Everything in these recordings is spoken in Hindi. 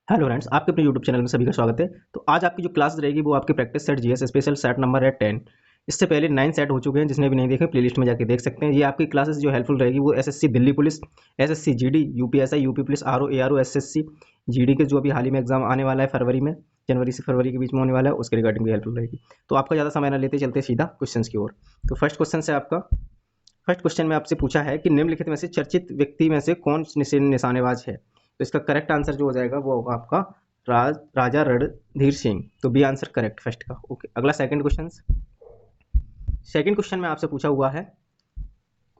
हेलो फ्रेंड्स, आपके अपने यूट्यूब चैनल में सभी का स्वागत है। तो आज आपकी जो क्लास रहेगी वो आपके practice set GS special set number है 10। इससे पहले 9 सेट हो चुके हैं, जिसने भी नहीं देखे प्लेलिस्ट में जाके देख सकते हैं। ये आपकी क्लासेस जो हेल्पफुल रहेगी वो SSC Delhi police, SSC GD, UPSI, UP police, RO ARO, SSC GD के जो अभी हाल ही में एग्जाम आने वाला है फरवरी में, जनवरी से फरवरी के बीच में होने वाला है, उसके रिगार्डिंग भी हेल्पफुल रहेगी। तो आपका ज़्यादा समय न लेते चलते सीधा क्वेश्चन की ओर। तो फर्स्ट क्वेश्चन से आपका फर्स्ट क्वेश्चन में आपसे पूछा है कि निम्नलिखित में से चर्चित व्यक्ति में से कौन निशानेबाज है। तो इसका करेक्ट आंसर जो हो जाएगा वो होगा आपका राजा रणधीर सिंह। तो बी आंसर करेक्ट फर्स्ट का। ओके, अगला सेकंड क्वेश्चन। सेकंड क्वेश्चन में आपसे पूछा हुआ है,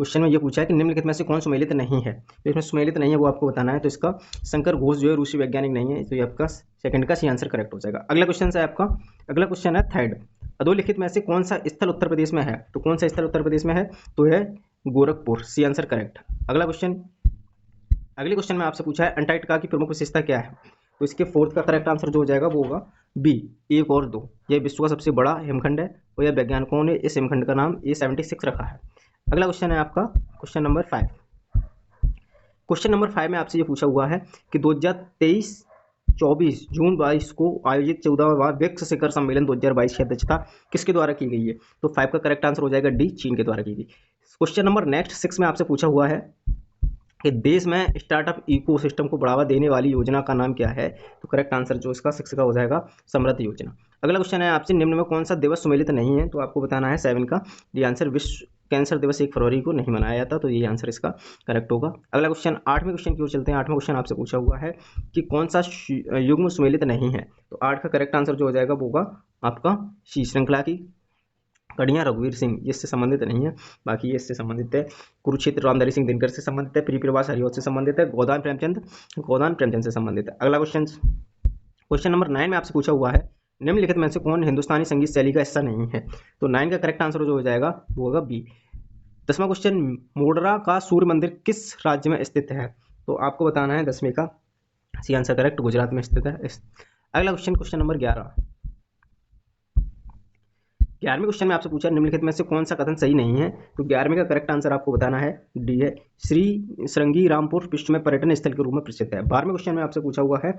क्वेश्चन में ये पूछा है कि निम्नलिखित में से कौन सुमेलित नहीं है। तो इसमें सुमेलित नहीं है वो आपको बताना है। तो इसका शंकर घोष जो है रूसी वैज्ञानिक नहीं है, तो ये आपका सेकंड का सी आंसर करेक्ट हो जाएगा। अगला क्वेश्चन है आपका, अगला क्वेश्चन है थर्ड, अधोलिखित में से कौन सा स्थल उत्तर प्रदेश में है। तो कौन सा स्थल उत्तर प्रदेश में है, तो है गोरखपुर, सी आंसर करेक्ट। अगला क्वेश्चन, अगले क्वेश्चन में आपसे पूछा है अंटार्कटिका की प्रमुख विशेषता क्या है। तो इसके फोर्थ का करेक्ट आंसर जो हो जाएगा वो होगा बी 1 और 2। यह विश्व का सबसे बड़ा हिमखंड है और यह वैज्ञानिकों ने इस हिमखंड का नाम A76 रखा है। अगला क्वेश्चन है आपका क्वेश्चन नंबर 5। क्वेश्चन नंबर 5 में आपसे ये पूछा हुआ है कि 2023-24 जून 22 को आयोजित 14वां ब्रिक्स शिखर सम्मेलन 2022 की अध्यक्षता किसके द्वारा की गई है। तो 5 का करेक्ट आंसर हो जाएगा डी, चीन के द्वारा की गई। क्वेश्चन नंबर नेक्स्ट 6 में आपसे पूछा हुआ है कि देश में स्टार्टअप इकोसिस्टम को बढ़ावा देने वाली योजना का नाम क्या है। तो करेक्ट आंसर जो इसका 6 का हो जाएगा समृद्धि योजना। अगला क्वेश्चन है आपसे, निम्न में कौन सा दिवस सुमेलित नहीं है। तो आपको बताना है 7 का। ये आंसर विश्व कैंसर दिवस 1 फरवरी को नहीं मनाया जाता, तो ये आंसर इसका करेक्ट होगा। अगला क्वेश्चन 8वें क्वेश्चन की ओर चलते हैं। 8वां क्वेश्चन आपसे पूछा हुआ है कि कौन सा युग्म सुमेलित नहीं है। तो 8 का करेक्ट आंसर जो हो जाएगा वो होगा आपका सी, श्रृंखला की कड़ियाँ रघुवीर सिंह, ये इससे संबंधित नहीं है, बाकी ये इससे संबंधित है। कुरुक्षेत्र रामधारी सिंह दिनकर से संबंधित है। प्रियप्रवास हरिवंश से संबंधित है। गोदान प्रेमचंद से संबंधित है। अगला क्वेश्चन, क्वेश्चन नंबर 9 में आपसे पूछा हुआ है निम्नलिखित में से कौन हिंदुस्तानी संगीत शैली का हिस्सा नहीं है। तो 9 का करेक्ट आंसर जो हो जाएगा वो होगा बी। 10वां क्वेश्चन, मोडरा का सूर्य मंदिर किस राज्य में स्थित है। तो आपको बताना है 10वें का सी आंसर करेक्ट, गुजरात में स्थित है। अगला क्वेश्चन, क्वेश्चन नंबर 11। 11वें क्वेश्चन में आपसे पूछा निम्नलिखित में से कौन सा कथन सही नहीं है। तो 11वें का करेक्ट आंसर आपको बताना है डी है, श्री श्रृंगी रामपुर विश्व में पर्यटन स्थल के रूप में प्रसिद्ध है। 12वें क्वेश्चन में आपसे पूछा हुआ है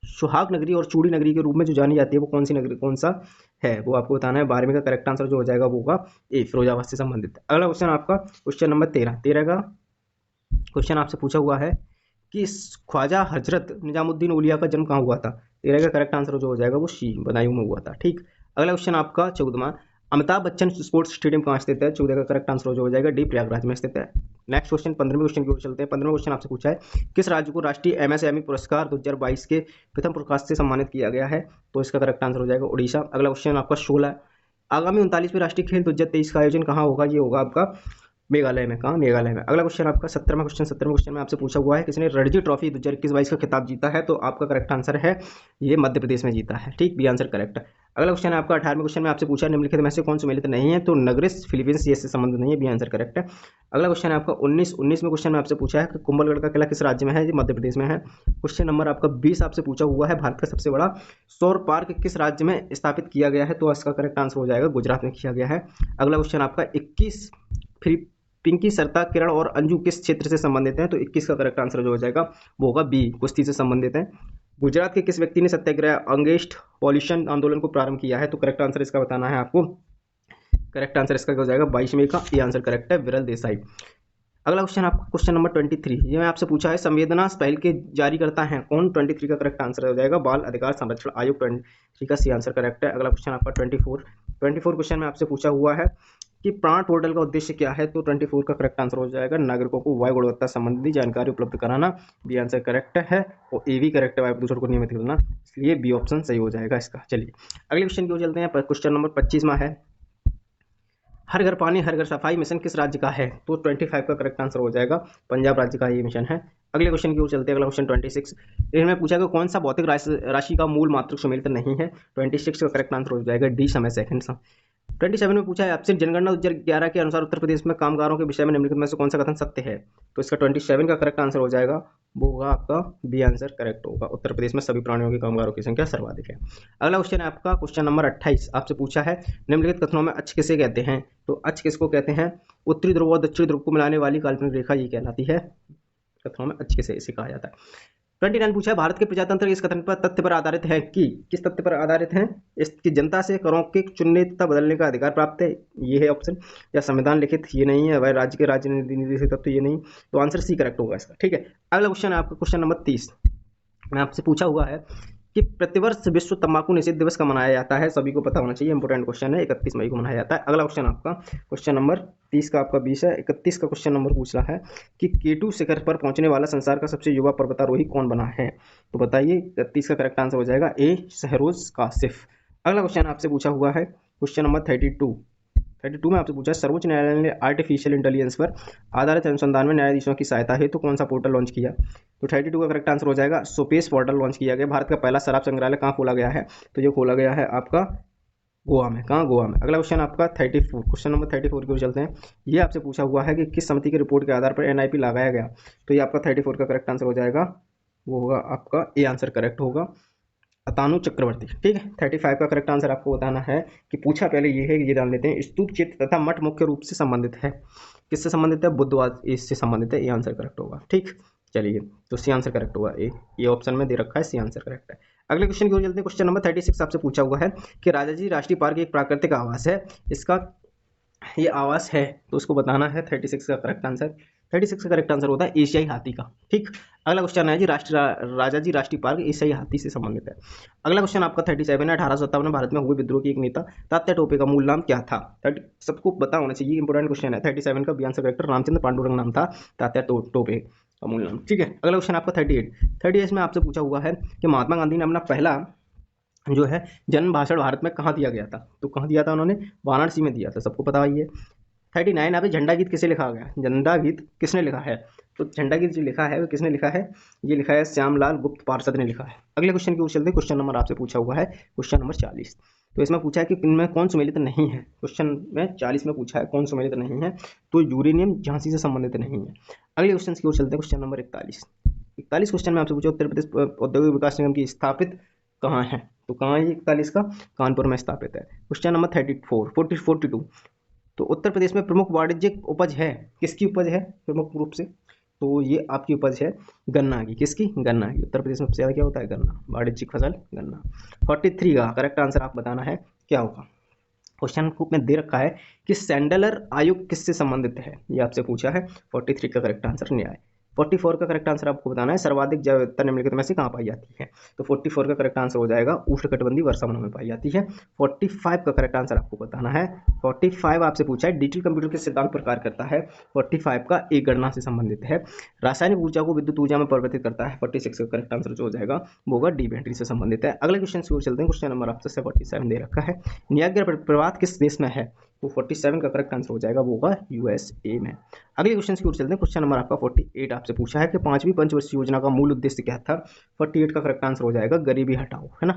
सुहाग नगरी और चूड़ी नगरी के रूप में जो जानी जाती है वो कौन सी नगरी, कौन सा है, वो आपको बताना है। 12वें का करेक्ट आंसर जो हो जाएगा वो होगा ए, फिरोजाबाद से संबंधित। अगला क्वेश्चन आपका क्वेश्चन नंबर 13 का क्वेश्चन आपसे पूछा हुआ है कि ख्वाजा हजरत निजामुद्दीन औलिया का जन्म कहाँ हुआ था। 13 का करेक्ट आंसर जो हो जाएगा वो सी, बदायूं में हुआ था। ठीक, अगला क्वेश्चन आपका 14वां, अमिताभ बच्चन स्पोर्ट्स स्टेडियम कहाँ स्थित है। 14 का करेक्ट आंसर जो हो जाएगा डी, प्रयागराज में स्थित है। नेक्स्ट क्वेश्चन 15वें क्वेश्चन की ओर चलते हैं। 15वां क्वेश्चन आपसे पूछा है किस राज्य को राष्ट्रीय एमएसएमई पुरस्कार 2022 के प्रथम पुरस्कार से सम्मानित किया गया है। तो इसका करेक्ट आंसर हो जाएगा उड़ीसा। अगला क्वेश्चन आपका 16, आगामी 39वें राष्ट्रीय खेल 2023 का आयोजन कहाँ होगा। ये होगा आपका मेघालय में। कहाँ, मेघालय में। अगला क्वेश्चन आपका 17वां क्वेश्चन। 17वें क्वेश्चन में आपसे पूछा हुआ है किसने रणजी ट्रॉफी 2021-22 का खिताब जीता है। तो आपका करेक्ट आंसर है ये मध्य प्रदेश में जीता है। ठीक, बी आंसर करेक्ट। अगला क्वेश्चन है आपका 18वें क्वेश्चन में आपसे पूछा निम्नलिखित में से कौन सुमेलित नहीं है। तो नगरेश फिलीपींस, ये इससे संबंधित नहीं है, बी आंसर करेक्ट है। अगला क्वेश्चन है आपका 19वें क्वेश्चन में आपसे पूछा है कि कुंभलगढ़ का किला किस राज्य में है। ये मध्य प्रदेश में है। क्वेश्चन नंबर आपका 20 आपसे पूछा हुआ है भारत का सबसे बड़ा सौर पार्क किस राज्य में स्थापित किया गया है। तो इसका करेक्ट आंसर हो जाएगा गुजरात में किया गया है। अगला क्वेश्चन आपका 21, पिंकी, सरिता, किरण और अंजू किस क्षेत्र से संबंधित हैं। तो 21 का करेक्ट आंसर जो हो जाएगा वो होगा बी, कुश्ती से संबंधित है। गुजरात के किस व्यक्ति ने सत्याग्रह अगेंस्ट पॉल्यूशन आंदोलन को प्रारंभ किया है। तो करेक्ट आंसर इसका बताना है आपको। करेक्ट आंसर इसका हो जाएगा 22 मई का, ये आंसर करेक्ट है, विरल देसाई। अगला क्वेश्चन आपका क्वेश्चन नंबर 23, ये मैं आपसे पूछा है संवेदना पहल के जारी करता है कौन। 23 का करेक्ट आंसर हो जाएगा बाल अधिकार संरक्षण आयोग। 23 का सी आंसर करेक्ट है। अगला क्वेश्चन आपका 24 क्वेश्चन में आपसे पूछा हुआ है कि प्राण पोर्टल का उद्देश्य क्या है। तो 24 का करेक्ट आंसर हो जाएगा नागरिकों को वायु गुणवत्ता संबंधी जानकारी उपलब्ध कराना, बी आंसर करेक्ट है। और ए भी करेक्ट है, वायु प्रदूषण को नियमित करना, इसलिए बी ऑप्शन सही हो जाएगा इसका। चलिए अगले क्वेश्चन की ओर चलते हैं। क्वेश्चन नंबर 25 में है हर घर पानी हर घर सफाई मिशन किस राज्य का है। तो 25 का करेक्ट आंसर हो जाएगा पंजाब राज्य का ये मिशन है। अगले क्वेश्चन की ओर चलते हैं। अगला क्वेश्चन 26, इनमें पूछा कि कौन सा भौतिक राशि का मूल मात्रक सुमेलित नहीं है। 26 का करेक्ट आंसर हो जाएगा डी, समय सेकंड। 27 में पूछा है आपसे जनगणना 2011 के अनुसार उत्तर प्रदेश में कामगारों के विषय में निम्नलिखित में से कौन सा कथन सत्य है। तो इसका 27 का करेक्ट आंसर हो जाएगा वो होगा आपका बी आंसर करेक्ट होगा, उत्तर प्रदेश में सभी प्राणियों के कामगारों की संख्या सर्वाधिक है। अगला क्वेश्चन है आपका क्वेश्चन नंबर 28, आपसे पूछा है निम्नलिखित कथनों में अक्ष किसे कहते हैं। तो अक्ष किसको कहते हैं, उत्तरी ध्रुव और दक्षिणी ध्रुव को मिलाने वाली काल्पनिक रेखा ये कहलाती है। कथनों में अक्ष किसे इसे कहा जाता है। 29 पूछा है, भारत के प्रजातंत्र इस कथन पर तथ्य पर आधारित है कि, किस तथ्य पर आधारित है? इसकी जनता से करों के चुनने तथा बदलने का अधिकार प्राप्त है, ये है ऑप्शन। या संविधान लिखित, ये नहीं है। वह राज्य के राजनीति से तत्व, ये नहीं। तो आंसर सी करेक्ट होगा इसका। ठीक है, अगला क्वेश्चन है आपका क्वेश्चन नंबर 30 में आपसे पूछा हुआ है कि प्रतिवर्ष विश्व तंबाकू निषेध दिवस का मनाया जाता है, सभी को पता होना चाहिए, इंपॉर्टेंट क्वेश्चन है। 31 मई को मनाया जाता है। अगला क्वेश्चन आपका क्वेश्चन नंबर 30 का आपका 20 है। 31 का क्वेश्चन नंबर पूछ रहा है कि K2 शिखर पर पहुंचने वाला संसार का सबसे युवा पर्वतारोही कौन बना है? तो बताइए, 31 का करेक्ट आंसर हो जाएगा ए, शहरोज कासिफ। अगला क्वेश्चन आपसे पूछा हुआ है क्वेश्चन नंबर 32 में आपसे पूछा, सर्वोच्च न्यायालय ने आर्टिफिशियल इंटेलिजेंस पर आधारित अनुसंधान में न्यायाधीशों की सहायता हेतु कौन सा पोर्टल लॉन्च किया? तो 32 का करेक्ट आंसर हो जाएगा सोपेस पोर्टल लॉन्च किया गया। भारत का पहला शराब संग्रहालय कहाँ खोला गया है? तो ये खोला गया है आपका गोवा में। कहाँ? गोवा में। अगला क्वेश्चन आपका 34, क्वेश्चन नंबर 34 की ओर चलते हैं। ये आपसे पूछा हुआ है कि किस समिति की रिपोर्ट के आधार पर NIP लगाया गया? तो ये आपका 34 का करेक्ट आंसर हो जाएगा, वो होगा आपका ए आंसर करेक्ट होगा, अतानु चक्रवर्ती। ठीक है, 35 का करेक्ट आंसर आपको बताना है कि पूछा पहले ये है, ये जान लेते हैं। स्तूप चित्र तथा मठ मुख्य रूप से संबंधित है, किससे संबंधित है? बुद्धवाद, इससे संबंधित है। ये आंसर करेक्ट होगा। ठीक, चलिए, तो सी आंसर करेक्ट होगा ए, ये ऑप्शन में दे रखा है, सी आंसर करेक्ट है। अगले क्वेश्चन की ओर चलते हैं। क्वेश्चन नंबर 36 आपसे पूछा हुआ है कि राजाजी राष्ट्रीय पार्क एक प्राकृतिक आवास है, इसका ये आवास है, तो उसको बताना है। 36 का करेक्ट आंसर, 36 का करेक्ट आंसर होता है एशियाई हाथी का। ठीक, अगला क्वेश्चन है जी, राजाजी राष्ट्रीय पार्क एशियाई हाथी से संबंधित है। अगला क्वेश्चन आपका 37 है। 1857 में भारत में हुए विद्रोह की एक नेता तात्या टोपे का मूल नाम क्या था? सबको पता होना चाहिए, इंपोर्टेंट क्वेश्चन है। 37 का B answer correct, Ramchandra Pandurang नाम था तात्या टोपे का मूल नाम। ठीक है, अगला क्वेश्चन आपका 38 में आपसे पूछा हुआ है कि महात्मा गांधी ने अपना पहला जो है जन्म भाषण भारत में कहाँ दिया गया था? तो कहाँ दिया था उन्होंने? वाराणसी में दिया था, सबको पता ही है। 39 अभी झंडा गीत किसे लिखा गया? झंडा गीत किसने लिखा है? तो झंडा गीत जो लिखा है वो किसने लिखा है? ये लिखा है श्यामलाल गुप्त पार्षद ने लिखा है। अगले क्वेश्चन की ओर चलते हैं। क्वेश्चन नंबर आपसे पूछा हुआ है क्वेश्चन नंबर 40। तो इसमें पूछा है कि इनमें कौन सुमेलित नहीं है? क्वेश्चन में 40 में पूछा है कौन सुमेलित नहीं है, तो यूरेनियम झांसी से संबंधित नहीं है। अगले क्वेश्चन की ओर चलते हैं। क्वेश्चन नंबर 41 क्वेश्चन में आपसे पूछा उत्तर प्रदेश औद्योगिक विकास निगम की स्थापित कहाँ है? तो कहाँ है 41 का? कानपुर में स्थापित है। क्वेश्चन नंबर 42 तो उत्तर प्रदेश में प्रमुख वाणिज्यिक उपज है, किसकी उपज है प्रमुख रूप से? तो ये आपकी उपज है गन्ना की। किसकी? गन्ना की। उत्तर प्रदेश में सबसे ज़्यादा क्या होता है? गन्ना, वाणिज्यिक फसल गन्ना। 43 का करेक्ट आंसर आप बताना है क्या होगा। क्वेश्चन में दे रखा है कि सैंडलर आयोग किससे संबंधित है, ये आपसे पूछा है। 43 का करेक्ट आंसर न्याय। 44 का करेक्ट आंसर आपको बताना है सर्वाधिक जैव विविधता निम्नलिखित में से कहाँ पाई जाती है? तो 44 का करेक्ट आंसर हो जाएगा उष्णकटिबंधीय वर्षावनों में पाई जाती है। 45 का करेक्ट आंसर आपको बताना है। 45 आपसे पूछा है डिजिटल कंप्यूटर के सिद्धांत पर कार्य करता है। 45 का एक गणना से संबंधित है। रासायनिक ऊर्जा को विद्युत ऊर्जा में परिवर्तित करता है। 46 का करेक्ट आंसर जो हो जाएगा वो होगा डी बैटरी से संबंधित है। अगले क्वेश्चन की ओर चलते हैं। क्वेश्चन नंबर आपसे 47 दे रखा है, नियाग्रा प्रपात किस देश में है? तो 47 का करेक्ट आंसर हो जाएगा वो होगा USA में। अगले क्वेश्चन की ओर चलते हैं। क्वेश्चन नंबर आपका 48 आपसे पूछा है कि 5वीं पंचवर्षीय योजना का मूल उद्देश्य क्या था? 48 का करेक्ट आंसर हो जाएगा गरीबी हटाओ, है ना।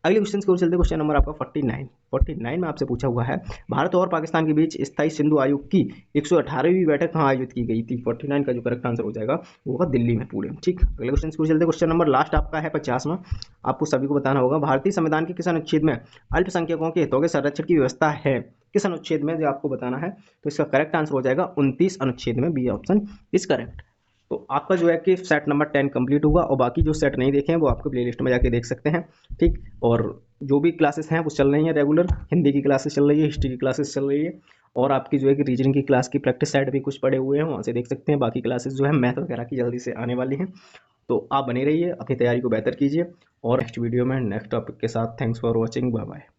अगले क्वेश्चन की ओर चलते हैं। क्वेश्चन नंबर आपका 49 में आपसे पूछा हुआ है भारत और पाकिस्तान के बीच स्थायी सिंधु आयोग की 118वीं बैठक कहाँ आयोजित की गई थी? 49 का जो करेक्ट आंसर हो जाएगा वो होगा दिल्ली में, पुणे में। ठीक, अगले क्वेश्चन की ओर चलते हैं। क्वेश्चन नंबर लास्ट आपका है 50वां, आपको सभी को बताना होगा भारतीय संविधान के किस अनुच्छेद में अल्पसंख्यकों के हितों के संरक्षण की व्यवस्था है? किस अनुच्छेद में, जो आपको बताना है। तो इसका करेक्ट आंसर हो जाएगा 29 अनुच्छेद में, बी ऑप्शन इज करेक्ट। तो आपका जो है कि सेट नंबर 10 कंप्लीट होगा, और बाकी जो सेट नहीं देखे हैं वो आपके प्लेलिस्ट में जाके देख सकते हैं। ठीक, और जो भी क्लासेस हैं वो चल रही हैं रेगुलर, हिंदी की क्लासेस चल रही है, हिस्ट्री की क्लासेस चल रही है, और आपकी जो है कि रीजनिंग की क्लास की प्रैक्टिस सेट भी कुछ पड़े हुए हैं, वहाँ से देख सकते हैं। बाकी क्लासेस जो है मैथ वगैरह की जल्दी से आने वाली हैं, तो आप बने रहिए, अपनी तैयारी को बेहतर कीजिए, और नेक्स्ट वीडियो में नेक्स्ट टॉपिक के साथ। Thanks for watching, bye bye.